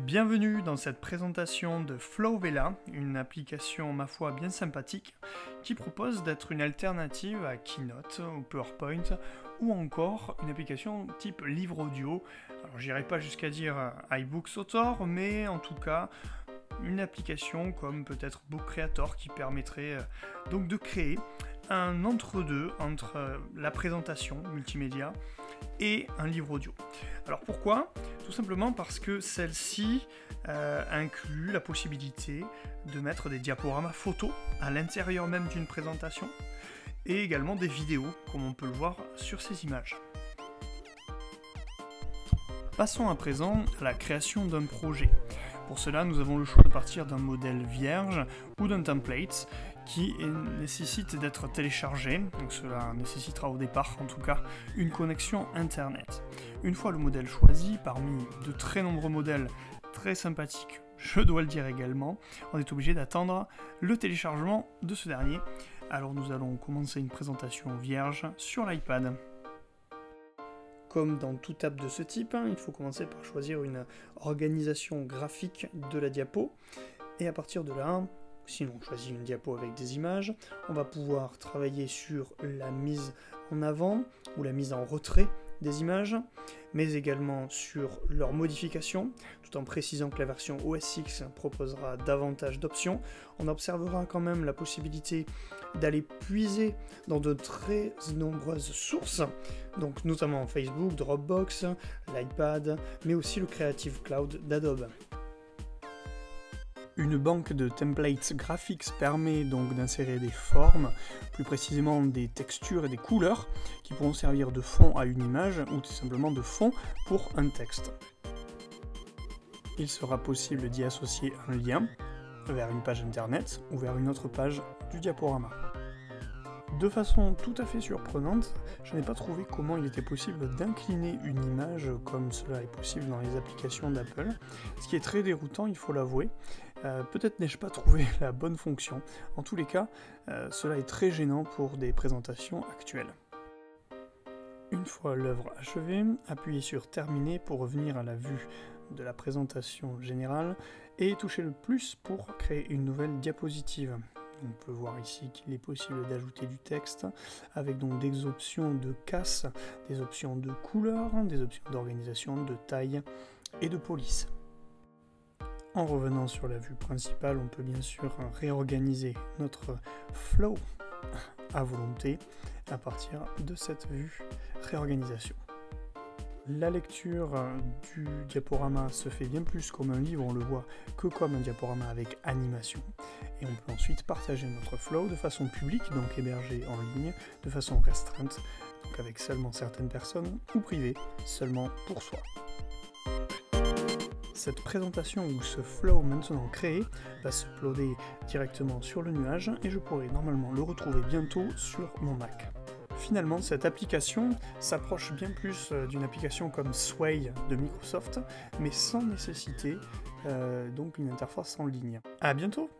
Bienvenue dans cette présentation de Flowvela, une application ma foi bien sympathique qui propose d'être une alternative à Keynote ou PowerPoint ou encore une application type livre audio. Alors j'irai pas jusqu'à dire iBooks Author, mais en tout cas une application comme peut-être Book Creator qui permettrait donc de créer un entre-deux entre la présentation multimédia et un livre audio. Alors pourquoi ? Tout simplement parce que celle-ci inclut la possibilité de mettre des diaporamas photos à l'intérieur même d'une présentation et également des vidéos, comme on peut le voir sur ces images. Passons à présent à la création d'un projet. Pour cela, nous avons le choix de partir d'un modèle vierge ou d'un template qui nécessite d'être téléchargé, donc cela nécessitera au départ en tout cas une connexion internet. Une fois le modèle choisi, parmi de très nombreux modèles très sympathiques, je dois le dire également, on est obligé d'attendre le téléchargement de ce dernier. Alors nous allons commencer une présentation vierge sur l'iPad. Comme dans toute app de ce type, il faut commencer par choisir une organisation graphique de la diapo, et à partir de là, sinon on choisit une diapo avec des images, on va pouvoir travailler sur la mise en avant ou la mise en retrait des images, mais également sur leur modification, tout en précisant que la version OS X proposera davantage d'options. On observera quand même la possibilité d'aller puiser dans de très nombreuses sources, donc notamment Facebook, Dropbox, l'iPad, mais aussi le Creative Cloud d'Adobe. Une banque de templates graphics permet donc d'insérer des formes, plus précisément des textures et des couleurs, qui pourront servir de fond à une image ou tout simplement de fond pour un texte. Il sera possible d'y associer un lien vers une page internet ou vers une autre page du diaporama. De façon tout à fait surprenante, je n'ai pas trouvé comment il était possible d'incliner une image comme cela est possible dans les applications d'Apple, ce qui est très déroutant, il faut l'avouer. Peut-être n'ai-je pas trouvé la bonne fonction. En tous les cas, cela est très gênant pour des présentations actuelles. Une fois l'œuvre achevée, appuyez sur Terminer pour revenir à la vue de la présentation générale et touchez le plus pour créer une nouvelle diapositive. On peut voir ici qu'il est possible d'ajouter du texte avec donc des options de casse, des options de couleur, des options d'organisation, de taille et de police. En revenant sur la vue principale, on peut bien sûr réorganiser notre flow à volonté à partir de cette vue réorganisation. La lecture du diaporama se fait bien plus comme un livre, on le voit, que comme un diaporama avec animation. Et on peut ensuite partager notre flow de façon publique, donc hébergé en ligne, de façon restreinte, donc avec seulement certaines personnes, ou privée, seulement pour soi. Cette présentation ou ce flow maintenant créé va s'uploader directement sur le nuage et je pourrai normalement le retrouver bientôt sur mon Mac. Finalement, cette application s'approche bien plus d'une application comme Sway de Microsoft, mais sans nécessiter donc une interface en ligne. À bientôt!